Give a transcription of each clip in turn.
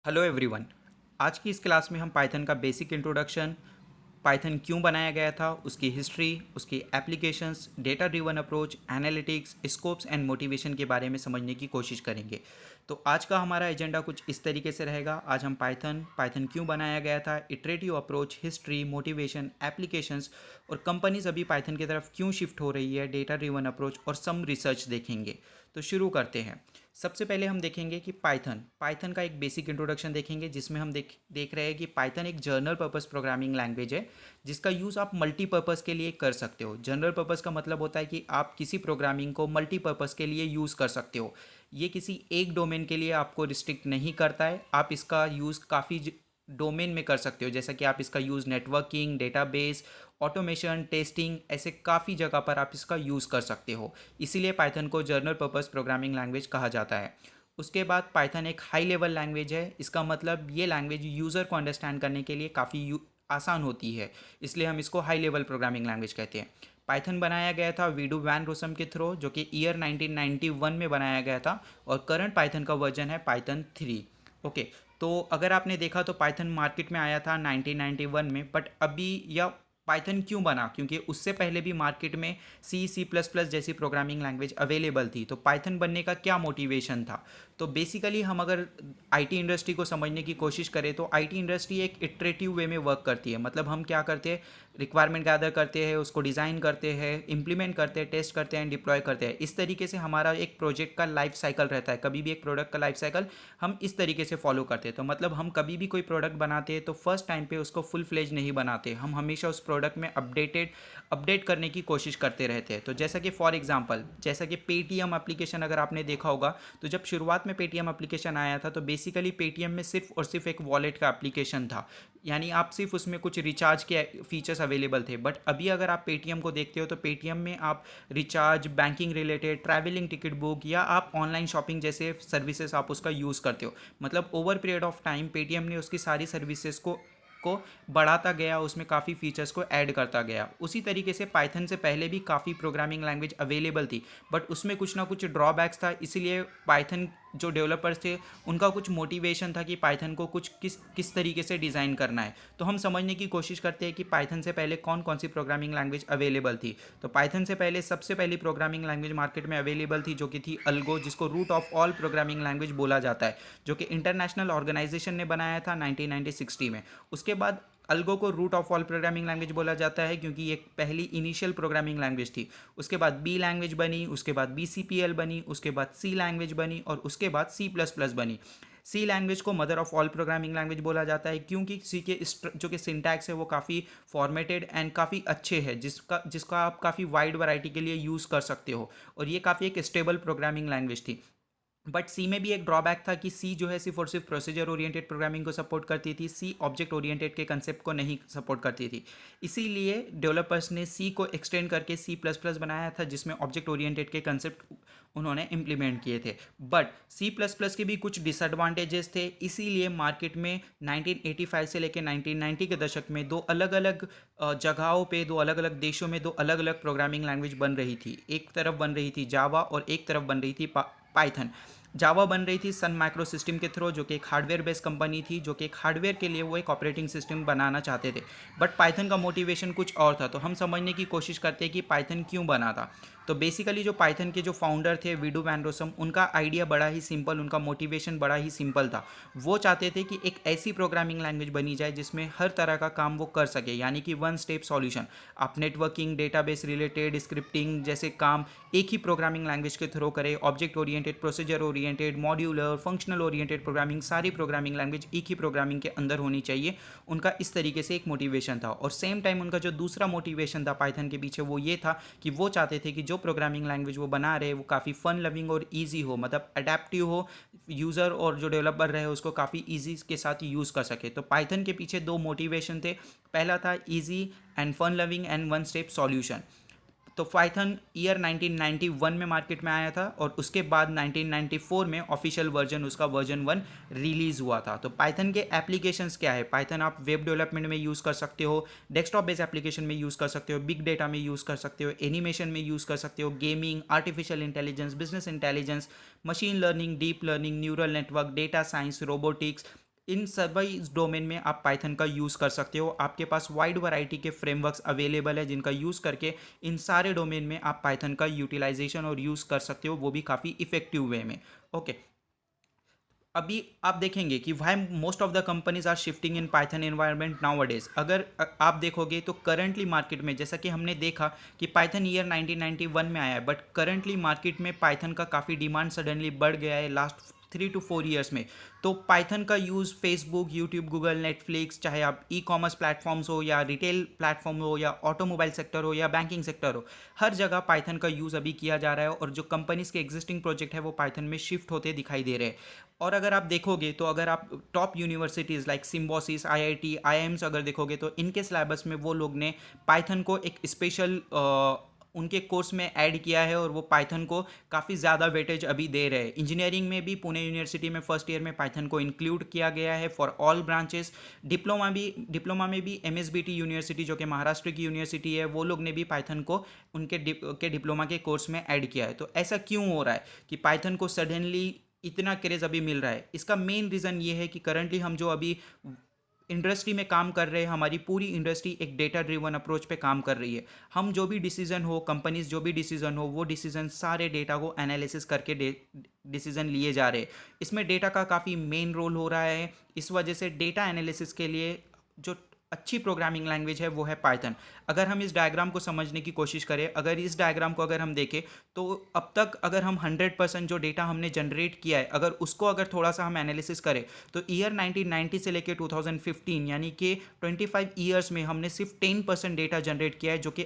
Hello everyone. आज की इस क्लास में हम पाइथन का बेसिक इंट्रोडक्शन, पाइथन क्यों बनाया गया था, उसकी हिस्ट्री, उसकी applications, data driven approach, analytics, scopes and motivation के बारे में समझने की कोशिश करेंगे। तो आज का हमारा एजेंडा कुछ इस तरीके से रहेगा। आज हम पाइथन पाइथन क्यों बनाया गया था, iterative approach, history, motivation, applications और कंपनीज अभी पाइथन की तरफ क्यों शिफ्ट हो रही है, डेटा ड्रिवन अप्रोच और सम रिसर्च देखेंगे। तो शुरू करते हैं। सबसे पहले हम देखेंगे कि पाइथन पाइथन का एक बेसिक इंट्रोडक्शन देखेंगे, जिसमें हम देख रहे हैं कि पाइथन एक जनरल पर्पस प्रोग्रामिंग लैंग्वेज है जिसका यूज़ आप मल्टीपर्पज़ के लिए कर सकते हो। जनरल पर्पज़ का मतलब होता है कि आप किसी प्रोग्रामिंग को मल्टीपर्पज़ के लिए यूज़ कर सकते हो। ये किसी एक डोमेन के लिए आपको रिस्ट्रिक्ट नहीं करता है। आप इसका यूज़ काफ़ी डोमेन में कर सकते हो, जैसा कि आप इसका use networking, database, automation, testing, ऐसे काफ़ी जगह पर आप इसका यूज़ कर सकते हो। इसीलिए पाइथन को जनरल पर्पस प्रोग्रामिंग लैंग्वेज कहा जाता है। उसके बाद पाइथन एक हाई लेवल लैंग्वेज है। इसका मतलब ये लैंग्वेज यूज़र को अंडरस्टैंड करने के लिए काफ़ी आसान होती है, इसलिए हम इसको हाई लेवल प्रोग्रामिंग लैंग्वेज कहते हैं। पाइथन बनाया गया था वीडू वैन रोसम के थ्रू, जो कि ईयर 1991 में बनाया गया था और करंट पाइथन का वर्जन है पाइथन 3। ओके। तो अगर आपने देखा तो पाइथन मार्केट में आया था 1991 में, बट अभी या पाइथन क्यों बना, क्योंकि उससे पहले भी मार्केट में सी++ जैसी प्रोग्रामिंग लैंग्वेज अवेलेबल थी। तो पाइथन बनने का क्या मोटिवेशन था? तो बेसिकली हम अगर आईटी इंडस्ट्री को समझने की कोशिश करें तो आईटी इंडस्ट्री एक इटरेटिव वे में वर्क करती है। मतलब हम क्या करते हैं, रिक्वायरमेंट गैदर करते हैं, उसको डिज़ाइन करते हैं, इंप्लीमेंट करते हैं, टेस्ट करते हैं, डिप्लॉय करते हैं। इस तरीके से हमारा एक प्रोजेक्ट का लाइफ साइकिल रहता है। कभी भी एक प्रोडक्ट का लाइफ साइकिल हम इस तरीके से फॉलो करते हैं। तो मतलब हम कभी भी कोई प्रोडक्ट बनाते हैं तो फर्स्ट टाइम पे उसको फुल फ्लेज नहीं बनाते, हम हमेशा उस प्रोडक्ट में अपडेट करने की कोशिश करते रहते हैं। तो जैसा कि फॉर एग्जांपल, जैसा कि पेटीएम एप्लीकेशन अगर आपने देखा होगा, तो जब शुरुआत में पेटीएम एप्लीकेशन आया था तो बेसिकली पेटीएम में सिर्फ और सिर्फ एक वॉलेट का एप्लीकेशन था। यानी आप सिर्फ उसमें कुछ रिचार्ज के फीचर्स अवेलेबल थे। बट अभी अगर आप पेटीएम को देखते हो तो पेटीएम में आप recharge, banking related, travelling ticket book या आप ऑनलाइन शॉपिंग जैसे सर्विसेज आप उसका यूज़ करते हो। मतलब over period of time Paytm ने उसकी सारी सर्विसेज को बढ़ाता गया, उसमें काफ़ी फीचर्स को ऐड करता गया। उसी तरीके से पाइथन से पहले भी काफ़ी प्रोग्रामिंग लैंग्वेज अवेलेबल थी, बट उसमें कुछ ना कुछ ड्रॉबैक्स था। इसीलिए पाइथन जो डेवलपर्स थे उनका कुछ मोटिवेशन था कि पाइथन को कुछ किस किस तरीके से डिज़ाइन करना है। तो हम समझने की कोशिश करते हैं कि पाइथन से पहले कौन कौन सी प्रोग्रामिंग लैंग्वेज अवेलेबल थी। तो पाइथन से पहले सबसे पहली प्रोग्रामिंग लैंग्वेज मार्केट में अवेलेबल थी, जो कि थी अल्गो, जिसको root of all programming language बोला जाता है, जो कि इंटरनेशनल ऑर्गेनाइजेशन ने बनाया था 1960 में। उसके बाद अल्गो को root of all programming language बोला जाता है, क्योंकि ये पहली इनिशियल प्रोग्रामिंग लैंग्वेज थी। उसके बाद बी लैंग्वेज बनी, उसके बाद BCPL बनी, उसके बाद सी लैंग्वेज बनी और उसके बाद C++ बनी। सी लैंग्वेज को mother of all programming language बोला जाता है, क्योंकि सी के जो कि सिंटैक्स है वो काफ़ी फॉर्मेटेड एंड काफ़ी अच्छे है, जिसका आप काफ़ी वाइड वैरायटी के लिए यूज़ कर सकते हो। और ये काफ़ी एक स्टेबल प्रोग्रामिंग लैंग्वेज थी। बट सी में भी एक ड्रॉबैक था कि सी जो है सिर्फ और सिर्फ प्रोसीजर ओरिएंटेड प्रोग्रामिंग को सपोर्ट करती थी, सी ऑब्जेक्ट ओरिएंटेड के कंसेप्ट को नहीं सपोर्ट करती थी। इसीलिए डेवलपर्स ने सी को एक्सटेंड करके C++ बनाया था, जिसमें ऑब्जेक्ट ओरिएंटेड के कंसेप्ट उन्होंने इम्प्लीमेंट किए थे। बट C++ के भी कुछ डिसएडवांटेजेस थे, इसीलिए मार्केट में 1985 से लेकर 1990 के दशक में दो अलग अलग जगहों पे, दो अलग अलग देशों में दो अलग अलग प्रोग्रामिंग लैंग्वेज बन रही थी। एक तरफ बन रही थी जावा और एक तरफ बन रही थी पाइथन। जावा बन रही थी सन माइक्रो सिस्टम के थ्रू, जो कि एक हार्डवेयर बेस्ड कंपनी थी, जो कि एक हार्डवेयर के लिए वो एक ऑपरेटिंग सिस्टम बनाना चाहते थे। बट पाइथन का मोटिवेशन कुछ और था। तो हम समझने की कोशिश करते हैं कि पाइथन क्यों बना था। तो बेसिकली जो पाइथन के जो फाउंडर थे वीडू वैन रोसम, उनका आइडिया बड़ा ही सिंपल, उनका मोटिवेशन बड़ा ही सिंपल था। वो चाहते थे कि एक ऐसी प्रोग्रामिंग लैंग्वेज बनी जाए जिसमें हर तरह का काम वो कर सके, यानी कि वन स्टेप सॉल्यूशन। आप नेटवर्किंग, डेटाबेस रिलेटेड, स्क्रिप्टिंग जैसे काम एक ही प्रोग्रामिंग लैंग्वेज के थ्रू करें। Object oriented, procedure oriented, modular, functional oriented programming, सारी प्रोग्रामिंग लैंग्वेज एक ही प्रोग्रामिंग के अंदर होनी चाहिए। उनका इस तरीके से एक मोटिवेशन था। और सेम टाइम उनका जो दूसरा मोटिवेशन था पाइथन के पीछे, वो ये था कि वो चाहते थे कि जो प्रोग्रामिंग लैंग्वेज वो बना रहे वो काफ़ी फन लविंग और ईजी हो, मतलब अडेप्टिव हो, यूज़र और जो डेवलपर रहे उसको काफ़ी ईजी के साथ यूज़ कर सके। तो पाइथन के पीछे दो मोटिवेशन थे। पहला था easy and fun loving and one step solution. तो पाइथन ईयर 1991 में मार्केट में आया था और उसके बाद 1994 में ऑफिशियल वर्जन, उसका वर्जन 1 रिलीज़ हुआ था। तो पाइथन के एप्लीकेशंस क्या है? पाइथन आप वेब डेवलपमेंट में यूज़ कर सकते हो, डेस्कटॉप बेस्ड एप्लीकेशन में यूज़ कर सकते हो, बिग डेटा में यूज़ कर सकते हो, एनिमेशन में यूज़ कर सकते हो, gaming, artificial intelligence, business intelligence, machine learning, deep learning, neural network, data science, robotics, इन सभी डोमेन में आप पाइथन का यूज़ कर सकते हो। आपके पास वाइड वैरायटी के फ्रेमवर्क्स अवेलेबल है जिनका यूज़ करके इन सारे डोमेन में आप पाइथन का यूटिलाइजेशन और यूज़ कर सकते हो, वो भी काफ़ी इफेक्टिव वे में। ओके, अभी आप देखेंगे कि why most of the companies are shifting in Python environment nowadays. अगर आप देखोगे तो करंटली मार्केट में, जैसा कि हमने देखा कि पाइथन ईयर 1991 में आया है, बट करंटली मार्केट में पाइथन का काफ़ी डिमांड सडनली बढ़ गया है लास्ट 3 to 4 ईयर्स में। तो पाइथन का use Facebook, YouTube, Google, Netflix, चाहे आप ई कॉमर्स प्लेटफॉर्म्स हो या रिटेल प्लेटफॉर्म हो या ऑटोमोबाइल सेक्टर हो या बैंकिंग सेक्टर हो, हर जगह पाइथन का यूज़ अभी किया जा रहा है और जो कंपनीज के एग्जिस्टिंग प्रोजेक्ट है वो पाइथन में शिफ्ट होते दिखाई दे रहे हैं। और अगर आप देखोगे तो अगर आप top universities like Symbiosis, IIT, IIMs अगर देखोगे तो इनके सिलेबस में वो लोग ने पाइथन को एक स्पेशल उनके कोर्स में ऐड किया है और वो पाइथन को काफ़ी ज़्यादा वेटेज अभी दे रहे हैं। इंजीनियरिंग में भी पुणे यूनिवर्सिटी में फर्स्ट ईयर में पाइथन को इंक्लूड किया गया है फॉर ऑल ब्रांचेस। डिप्लोमा में भी एमएसबीटी यूनिवर्सिटी जो कि महाराष्ट्र की यूनिवर्सिटी है, वो लोग ने भी पाइथन को उनके डिप्लोमा के कोर्स में ऐड किया है। तो ऐसा क्यों हो रहा है कि पाइथन को सडनली इतना क्रेज अभी मिल रहा है? इसका मेन रीज़न ये है कि करंटली हम जो अभी इंडस्ट्री में काम कर रहे हैं, हमारी पूरी इंडस्ट्री एक डेटा ड्रिवन अप्रोच पे काम कर रही है। हम जो भी डिसीजन हो, कंपनीज जो भी डिसीजन हो, वो डिसीजन सारे डेटा को एनालिसिस करके डिसीजन लिए जा रहे हैं। इसमें डेटा का काफ़ी मेन रोल हो रहा है। इस वजह से डेटा एनालिसिस के लिए जो अच्छी प्रोग्रामिंग लैंग्वेज है वो है पाइथन। अगर हम इस डायग्राम को समझने की कोशिश करें, अगर इस डायग्राम को अगर हम देखें तो अब तक अगर हम 100% जो डेटा हमने जनरेट किया है, अगर उसको अगर थोड़ा सा हम एनालिसिस करें तो ईयर 1990 से लेकर 2015 यानी कि 25 ईयर्स में हमने सिर्फ 10% डेटा जनरेट किया है, जो कि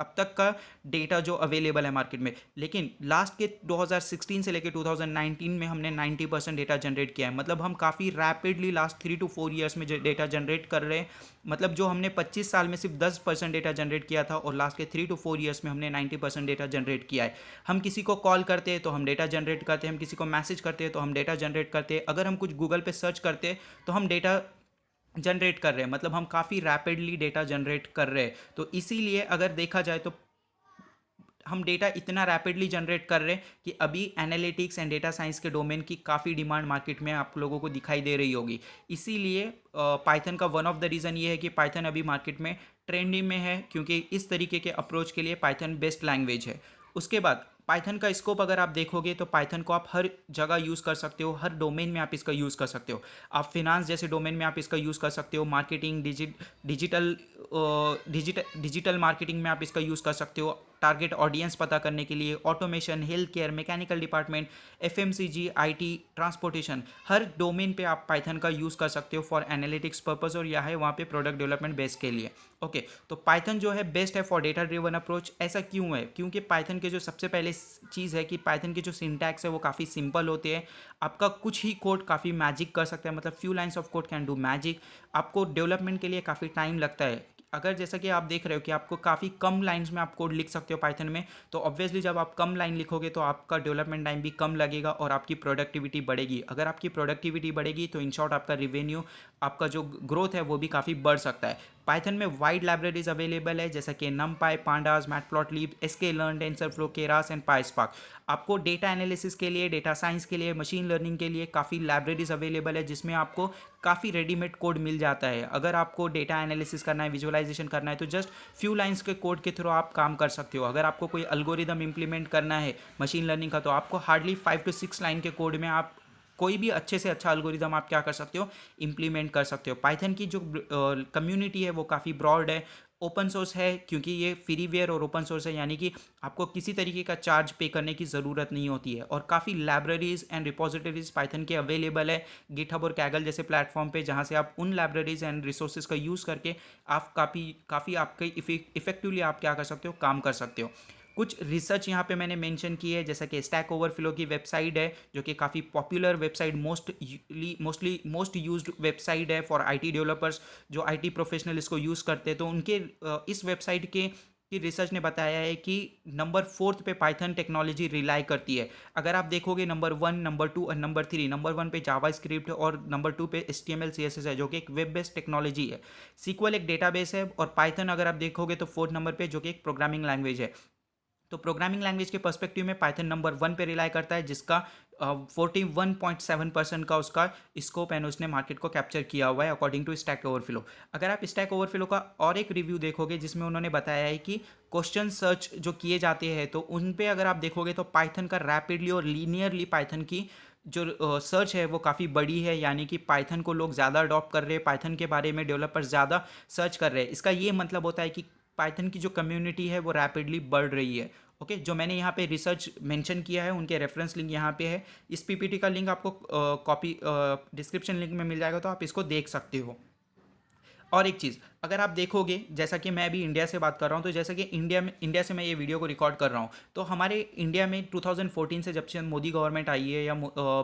अब तक का डेटा जो अवेलेबल है मार्केट में। लेकिन लास्ट के 2016 से लेकर 2019 में हमने 90% डेटा जनरेट किया है। मतलब हम काफ़ी रैपिडली लास्ट 3 to 4 ईयर्स में डेटा जनरेट कर रहे हैं। मतलब जो हमने 25 साल में सिर्फ 10% डेटा जनरेट किया था और लास्ट के 3 to 4 ईयर्स में हमने 90% डेटा जनरेट किया है। हम किसी को कॉल करते हैं तो हम डेटा जनरेट करते हैं, हम किसी को मैसेज करते हैं तो हम डेटा जनरेट करते हैं, अगर हम कुछ गूगल पे सर्च करते हैं तो हम डेटा जनरेट कर रहे हैं। मतलब हम काफ़ी रैपिडली डेटा जनरेट कर रहे हैं। तो इसीलिए अगर देखा जाए तो हम डेटा इतना रैपिडली जनरेट कर रहे हैं कि अभी एनालिटिक्स एंड डेटा साइंस के डोमेन की काफ़ी डिमांड मार्केट में आप लोगों को दिखाई दे रही होगी। इसीलिए पाइथन का वन ऑफ द रीज़न ये है कि पाइथन अभी मार्केट में ट्रेंडिंग में है, क्योंकि इस तरीके के अप्रोच के लिए पाइथन बेस्ट लैंग्वेज है। उसके बाद पाइथन का स्कोप अगर आप देखोगे तो पाइथन को आप हर जगह यूज़ कर सकते हो, हर डोमेन में आप इसका यूज़ कर सकते हो। आप फिनांस जैसे डोमेन में आप इसका यूज़ कर सकते हो, मार्केटिंग, डिजिटल मार्केटिंग में आप इसका यूज़ कर सकते हो, टारगेट ऑडियंस पता करने के लिए, automation, health care, mechanical department, FMCG, IT, transportation, her domain पे आप पाइथन का यूज़ कर सकते हो फॉर एनालिटिक्स पर्पस, और यह है वहाँ पे प्रोडक्ट डेवलपमेंट बेस के लिए। ओके, तो पाइथन जो है बेस्ट है फॉर डेटा ड्रिवन अप्रोच। ऐसा क्यों है? क्योंकि पाइथन के जो सबसे पहले चीज़ है कि पाइथन के जो सिंटैक्स है वो काफ़ी सिंपल होते हैं। आपका कुछ ही कोड काफ़ी मैजिक कर सकता है, मतलब few lines of code can do magic. आपको डेवलपमेंट के लिए काफ़ी टाइम लगता है। अगर जैसा कि आप देख रहे हो कि आपको काफ़ी कम लाइंस में आप कोड लिख सकते हो पाइथन में, तो ऑब्वियसली जब आप कम लाइन लिखोगे तो आपका डेवलपमेंट टाइम भी कम लगेगा और आपकी प्रोडक्टिविटी बढ़ेगी। अगर आपकी प्रोडक्टिविटी बढ़ेगी तो इन शॉर्ट आपका रिवेन्यू, आपका जो ग्रोथ है वो भी काफ़ी बढ़ सकता है। पाइथन में वाइड लाइब्रेरीज अवेलेबल है जैसा कि NumPy, pandas, Matplotlib, sklearn, TensorFlow, Keras and PySpark. आपको डेटा एनालिसिस के लिए, डेटा साइंस के लिए, मशीन लर्निंग के लिए काफ़ी लाइब्रेरीज अवेलेबल है जिसमें आपको काफ़ी रेडीमेड कोड मिल जाता है। अगर आपको डेटा एनालिसिस करना है, विजुअलाइजेशन करना है, तो जस्ट फ्यू लाइंस के कोड के थ्रू आप काम कर सकते हो। अगर आपको कोई अल्गोरिदम इंप्लीमेंट करना है मशीन लर्निंग का, तो आपको हार्डली 5 to 6 लाइन के कोड में आप कोई भी अच्छे से अच्छा एल्गोरिदम आप क्या कर सकते हो, इंप्लीमेंट कर सकते हो। पाइथन की जो कम्युनिटी है वो काफ़ी ब्रॉड है, ओपन सोर्स है, क्योंकि ये फ्रीवेयर और ओपन सोर्स है, यानी कि आपको किसी तरीके का चार्ज पे करने की ज़रूरत नहीं होती है। और काफ़ी लाइब्रेरीज एंड रिपोजिटरीज पाइथन के अवेलेबल है गिटहब और कैगल जैसे प्लेटफॉर्म पे, जहाँ से आप उन लाइब्रेरीज एंड रिसोर्सेज का यूज़ करके आप काफ़ी आपके इफेक्टिवली आप क्या कर सकते हो, काम कर सकते हो। कुछ रिसर्च यहाँ पे मैंने मेंशन की है, जैसा कि स्टैक ओवरफ्लो की वेबसाइट है जो कि काफ़ी popular website, most used website है फॉर आईटी डेवलपर्स, जो आईटी प्रोफेशनल इसको यूज़ करते हैं। तो उनके इस वेबसाइट के की रिसर्च ने बताया है कि नंबर 4 पे पाइथन टेक्नोलॉजी रिलाई करती है। अगर आप देखोगे नंबर 1, नंबर 2 और नंबर 3, नंबर 1 पे जावा स्क्रिप्ट और नंबर 2 पे HTML CSS है जो कि एक वेब बेस्ड टेक्नोलॉजी है। सीक्वल एक डेटाबेस है, और पाइथन अगर आप देखोगे तो 4th नंबर पे जो कि एक प्रोग्रामिंग लैंग्वेज है। तो प्रोग्रामिंग लैंग्वेज के पर्सपेक्टिव में पाइथन नंबर 1 पे रिलाई करता है, जिसका 41.7% का उसका स्कोप एंड उसने मार्केट को कैप्चर किया हुआ है अकॉर्डिंग टू स्टैक ओवरफ्लो। अगर आप स्टैक ओवरफ्लो का और एक रिव्यू देखोगे जिसमें उन्होंने बताया है कि क्वेश्चन सर्च जो किए जाते हैं तो उन पे अगर आप देखोगे तो पाइथन का रैपिडली और लीनियरली पाइथन की जो सर्च है वो काफ़ी बड़ी है, यानी कि पाइथन को लोग ज़्यादा अडॉप्ट कर रहे हैं, पाइथन के बारे में डेवलपर्स ज़्यादा सर्च कर रहे हैं। इसका ये मतलब होता है कि पाइथन की जो कम्युनिटी है वो रैपिडली बढ़ रही है। ओके, जो मैंने यहाँ पे रिसर्च मेंशन किया है उनके रेफरेंस लिंक यहाँ पे है। इस पीपीटी का लिंक आपको कॉपी डिस्क्रिप्शन लिंक में मिल जाएगा, तो आप इसको देख सकते हो। और एक चीज़ अगर आप देखोगे, जैसा कि मैं अभी इंडिया से बात कर रहा हूँ, तो जैसा कि इंडिया से मैं ये वीडियो को रिकॉर्ड कर रहा हूँ, तो हमारे इंडिया में 2014 से जब से मोदी गवर्नमेंट आई है या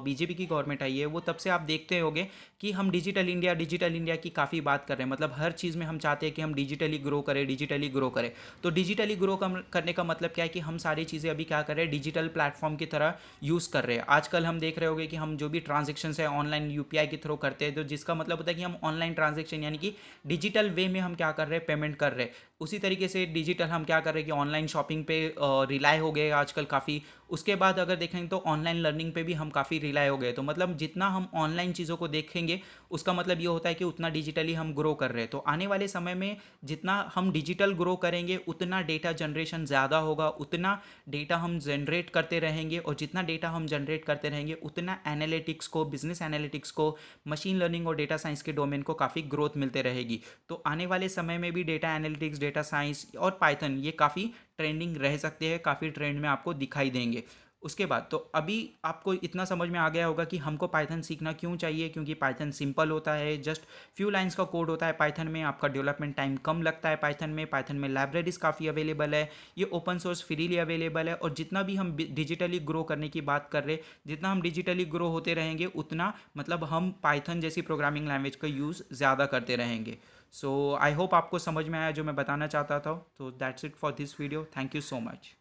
बीजेपी की गवर्नमेंट आई है, वो तब से आप देखते होंगे कि हम डिजिटल इंडिया की काफ़ी बात कर रहे हैं। मतलब हर चीज़ में हम चाहते हैं कि हम डिजिटली ग्रो करें। तो डिजिटली ग्रो करने का मतलब क्या है कि हम सारी चीज़ें अभी क्या कर रहे हैं, डिजिटल प्लेटफॉर्म की तरह यूज़ कर रहे हैं। आजकल हम देख रहे होंगे कि हम जो भी ट्रांजेक्शन है ऑनलाइन यूपीआई के थ्रू करते हैं, तो जिसका मतलब होता है कि हम ऑनलाइन ट्रांजेक्शन यानी कि डिजिटल वे में हम क्या कर रहे हैं, पेमेंट कर रहे हैं। उसी तरीके से डिजिटल हम क्या कर रहे हैं कि ऑनलाइन शॉपिंग पे रिलाय हो गए आजकल काफ़ी। उसके बाद अगर देखें तो ऑनलाइन लर्निंग पे भी हम काफ़ी रिलाय हो गए। तो मतलब जितना हम ऑनलाइन चीज़ों को देखेंगे उसका मतलब ये होता है कि उतना डिजिटली हम ग्रो कर रहे हैं। तो आने वाले समय में जितना हम डिजिटल ग्रो करेंगे उतना डेटा जनरेशन ज़्यादा होगा, उतना डेटा हम जनरेट करते रहेंगे, और जितना डेटा हम जनरेट करते रहेंगे उतना एनालिटिक्स को, बिजनेस एनालिटिक्स को, मशीन लर्निंग और डेटा साइंस के डोमेन को काफ़ी ग्रोथ मिलते रहेगी। तो आने वाले समय में भी डेटा एनालिटिक्स, डेटा साइंस और पाइथन ये काफ़ी ट्रेंडिंग रह सकते हैं, काफ़ी ट्रेंड में आपको दिखाई देंगे। उसके बाद तो अभी आपको इतना समझ में आ गया होगा कि हमको पाइथन सीखना क्यों चाहिए, क्योंकि पाइथन सिंपल होता है, जस्ट फ्यू लाइंस का कोड होता है पाइथन में, आपका डेवलपमेंट टाइम कम लगता है पाइथन में लाइब्रेरीज काफ़ी अवेलेबल है, ये ओपन सोर्स फ्रीली अवेलेबल है। और जितना भी हम डिजिटली ग्रो करने की बात कर रहे हैं, जितना हम डिजिटली ग्रो होते रहेंगे उतना मतलब हम पाइथन जैसी प्रोग्रामिंग लैंग्वेज का यूज़ ज़्यादा करते रहेंगे। सो आई होप आपको समझ में आया जो मैं बताना चाहता था। तो that's it for this video, thank you so much.